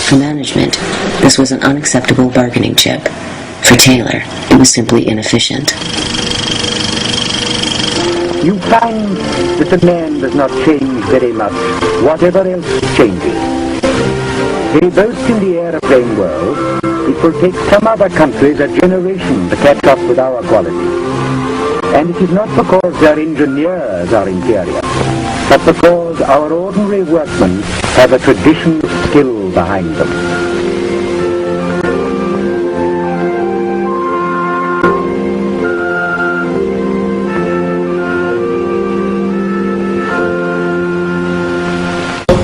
For management, this was an unacceptable bargaining chip. For Taylor, it was simply inefficient. You find that the man does not change very much, whatever else changes. They boast in the aeroplane world, it will take some other countries a generation to catch up with our quality. And it is not because their engineers are inferior, but because our ordinary workmen have a traditional skill behind them.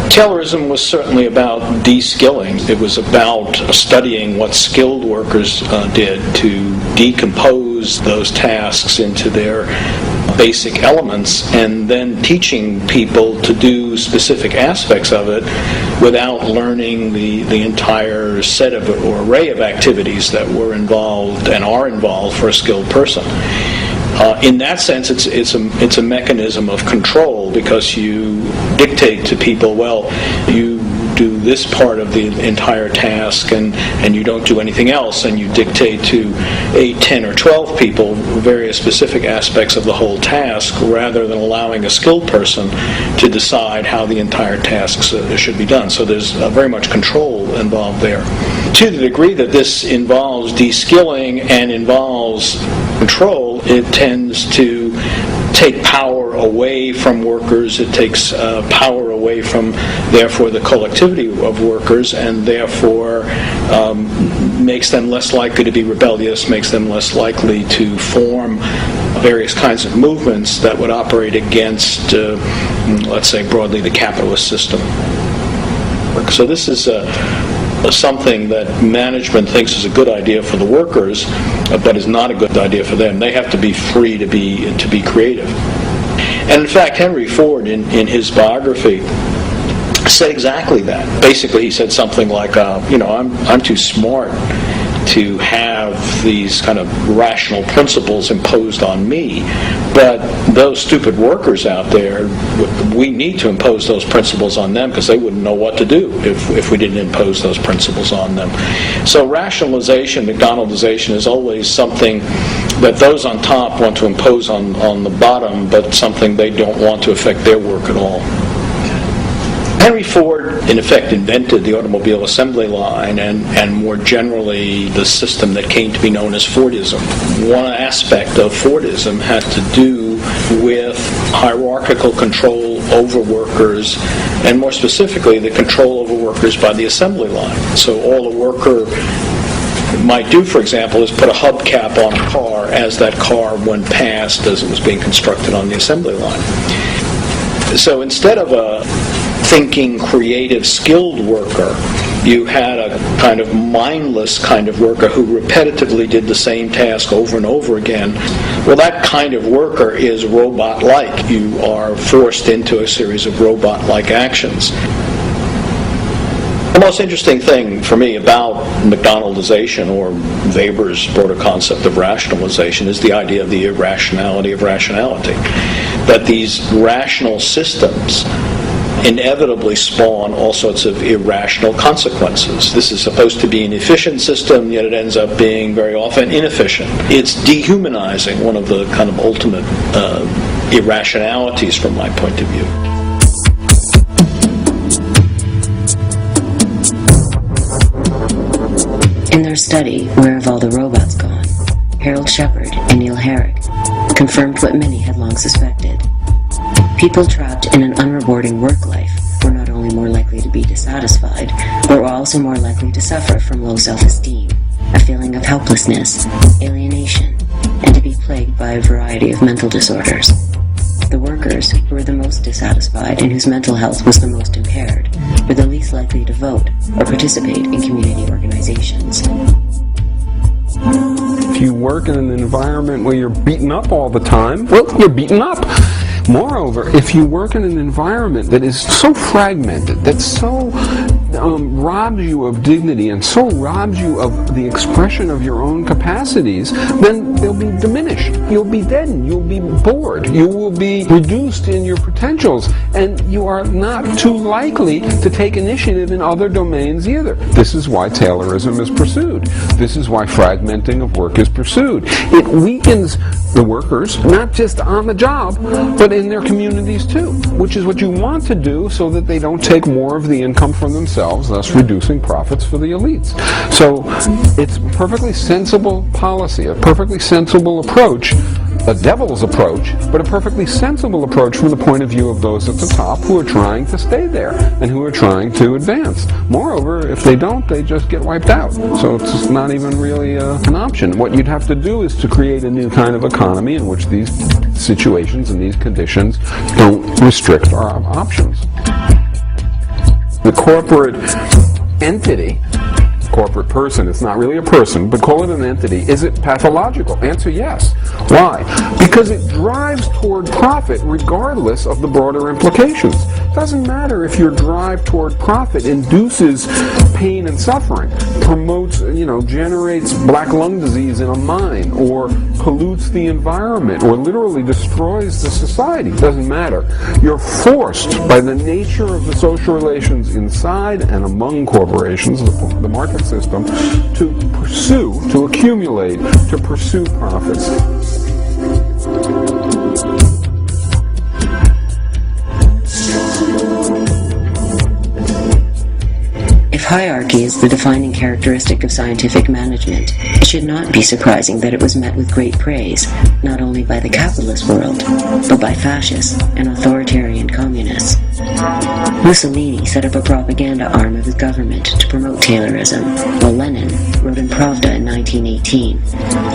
Taylorism was certainly about de-skilling. It was about studying what skilled workers did to decompose those tasks into their basic elements and then teaching people to do specific aspects of it without learning the entire set of or array of activities that were involved and are involved for a skilled person. In that sense, it's a mechanism of control because you dictate to people, well, you do this part of the entire task and you don't do anything else, and you dictate to 8, 10, or 12 people various specific aspects of the whole task rather than allowing a skilled person to decide how the entire tasks should be done. So there's very much control involved there. To the degree that this involves de-skilling and involves control, it tends to take power away from workers. It takes power away from, therefore, the collectivity of workers, and therefore makes them less likely to be rebellious, makes them less likely to form various kinds of movements that would operate against, let's say broadly, the capitalist system. So this is something that management thinks is a good idea for the workers, but is not a good idea for them. They have to be free to be creative. And in fact, Henry Ford, in his biography, said exactly that. Basically, he said something like, I'm too smart to have these kind of rational principles imposed on me, but those stupid workers out there, we need to impose those principles on them because they wouldn't know what to do if we didn't impose those principles on them. So rationalization, McDonaldization, is always something that those on top want to impose on the bottom, but something they don't want to affect their work at all. Henry Ford, in effect, invented the automobile assembly line and more generally the system that came to be known as Fordism. One aspect of Fordism had to do with hierarchical control over workers, and more specifically, the control over workers by the assembly line. So all a worker might do, for example, is put a hubcap on a car as that car went past as it was being constructed on the assembly line. So instead of a thinking, creative, skilled worker, you had a kind of mindless kind of worker who repetitively did the same task over and over again. Well, that kind of worker is robot-like. You are forced into a series of robot-like actions. The most interesting thing for me about McDonaldization, or Weber's broader concept of rationalization, is the idea of the irrationality of rationality. That these rational systems inevitably spawn all sorts of irrational consequences. This is supposed to be an efficient system, yet it ends up being very often inefficient. It's dehumanizing, one of the kind of ultimate irrationalities from my point of view. In their study, Where Have All the Robots Gone?, Harold Shepard and Neil Herrick confirmed what many had long suspected. People trapped in an unrewarding work life were not only more likely to be dissatisfied, but were also more likely to suffer from low self-esteem, a feeling of helplessness, alienation, and to be plagued by a variety of mental disorders. The workers who were the most dissatisfied and whose mental health was the most impaired were the least likely to vote or participate in community organizations. If you work in an environment where you're beaten up all the time, well, you're beaten up. Moreover, if you work in an environment that is so fragmented, that robs you of dignity and so robs you of the expression of your own capacities, then they'll be diminished. You'll be deadened. You'll be bored. You will be reduced in your potentials, and you are not too likely to take initiative in other domains either. This is why Taylorism is pursued. This is why fragmenting of work is pursued. It weakens the workers, not just on the job, but in their communities too, which is what you want to do so that they don't take more of the income for themselves, thus reducing profits for the elites. So it's a perfectly sensible policy, a perfectly sensible approach, a devil's approach, but a perfectly sensible approach from the point of view of those at the top who are trying to stay there and who are trying to advance. Moreover, if they don't, they just get wiped out. So it's not even really an option. What you'd have to do is to create a new kind of economy in which these situations and these conditions don't restrict our options. The corporate entity, corporate person, it's not really a person, but call it an entity. Is it pathological? Answer yes. Why? Because it drives toward profit regardless of the broader implications. It doesn't matter if your drive toward profit induces pain and suffering, promotes, generates black lung disease in a mine, or pollutes the environment, or literally destroys the society. It doesn't matter. You're forced by the nature of the social relations inside and among corporations, the market system, to pursue, to accumulate, to pursue profits. If hierarchy is the defining characteristic of scientific management, it should not be surprising that it was met with great praise, not only by the capitalist world, but by fascists and authoritarian communists. Mussolini set up a propaganda arm of his government to promote Taylorism, while Lenin wrote in Pravda in 1918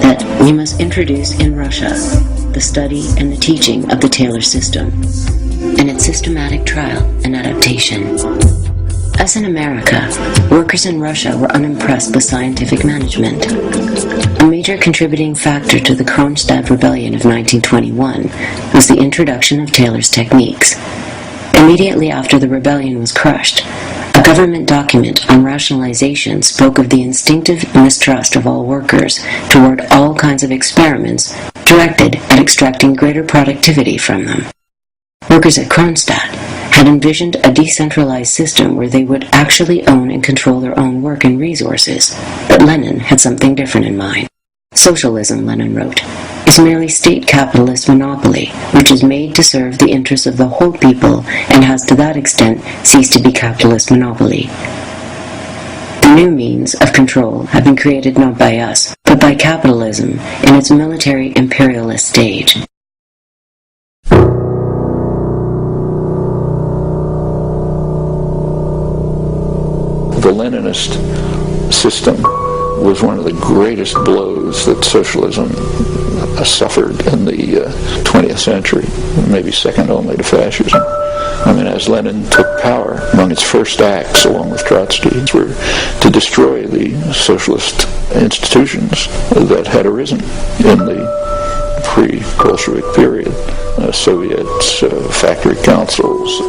that we must introduce in Russia the study and the teaching of the Taylor system, and its systematic trial and adaptation. As in America, workers in Russia were unimpressed with scientific management. A major contributing factor to the Kronstadt Rebellion of 1921 was the introduction of Taylor's techniques. Immediately after the rebellion was crushed, a government document on rationalization spoke of the instinctive mistrust of all workers toward all kinds of experiments directed at extracting greater productivity from them. Workers at Kronstadt had envisioned a decentralized system where they would actually own and control their own work and resources, but Lenin had something different in mind. Socialism, Lenin wrote, is merely state capitalist monopoly, which is made to serve the interests of the whole people and has to that extent ceased to be capitalist monopoly. The new means of control have been created not by us, but by capitalism in its military imperialist stage. The Leninist system was one of the greatest blows that socialism suffered in the 20th century, maybe second only to fascism. I mean, as Lenin took power, among its first acts, along with Trotsky, were to destroy the socialist institutions that had arisen in the pre-Bolshevik period. Soviets, factory councils,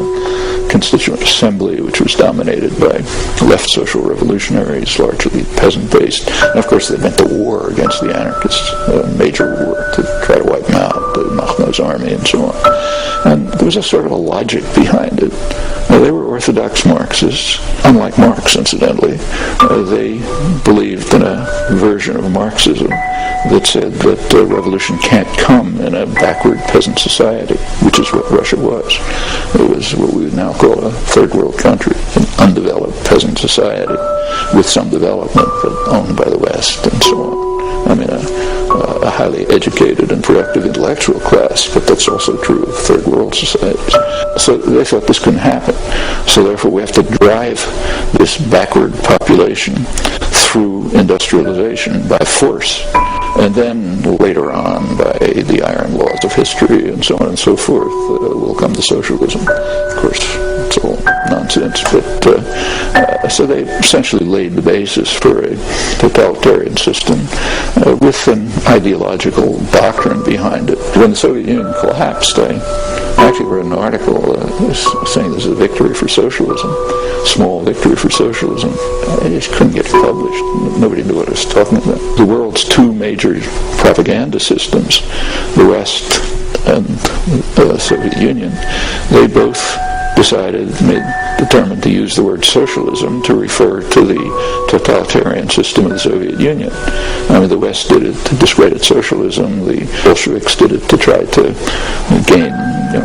constituent assembly, which was dominated by left social revolutionaries, largely peasant-based. And of course, they went to war against the anarchists, a major war to try to wipe them out, the Makhno's army and so on. And there was a sort of a logic behind it. They were orthodox Marxists, unlike Marx, incidentally. They believed in a version of Marxism that said that revolution can't come in a backward peasant society, which is what Russia was. It was what we would now call a third world country, an undeveloped peasant society with some development, but owned by the West and so on. I mean, a highly educated and productive intellectual class, but that's also true of third world societies. So they thought this couldn't happen. So therefore we have to drive this backward population through industrialization by force, and then later on by the iron laws of history and so on and so forth will come to socialism. Of course, it's all nonsense, but so they essentially laid the basis for a totalitarian system with an ideological doctrine behind it. When the Soviet Union collapsed, I I actually read an article saying this is a victory for socialism, small victory for socialism. I just couldn't get it published. Nobody knew what I was talking about. The world's two major propaganda systems, the West and the Soviet Union, they both determined to use the word socialism to refer to the totalitarian system of the Soviet Union. I mean, the West did it to discredit socialism. The Bolsheviks did it to try to gain,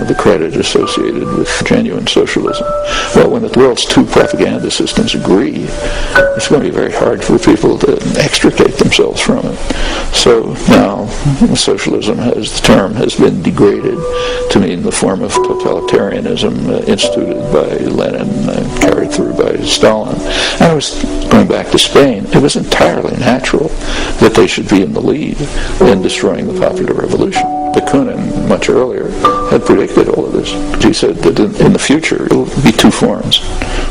the credit associated with genuine socialism. Well, when the world's two propaganda systems agree, it's going to be very hard for people to extricate themselves from it. So now, socialism the term has been degraded to mean the form of totalitarianism instituted by Lenin, carried through by Stalin. And I was going back to Spain. It was entirely natural that they should be in the lead in destroying the popular revolution. Bakunin, much earlier, had predicted all of this. He said that in the future, it will be two forms.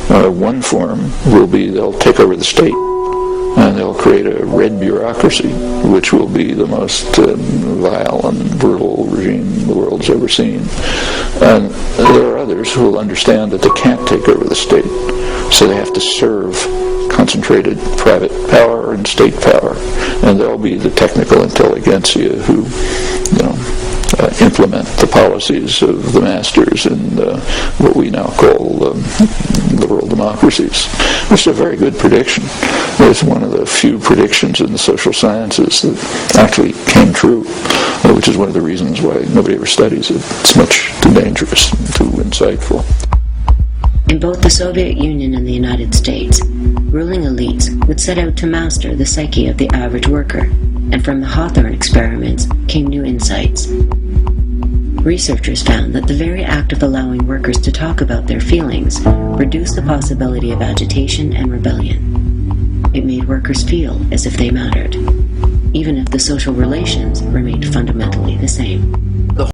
One form will be they'll take over the state, and they'll create a red bureaucracy, which will be the most vile and brutal regime the world's ever seen. And there are others who will understand that they can't take over the state, so they have to serve concentrated private power and state power, and there'll be the technical intelligentsia who, implement the policies of the masters in what we now call liberal democracies. It's a very good prediction. It's one of the few predictions in the social sciences that actually came true, which is one of the reasons why nobody ever studies it. It's much too dangerous, too insightful. In both the Soviet Union and the United States, ruling elites would set out to master the psyche of the average worker, and from the Hawthorne experiments came new insights. Researchers found that the very act of allowing workers to talk about their feelings reduced the possibility of agitation and rebellion. It made workers feel as if they mattered, even if the social relations remained fundamentally the same.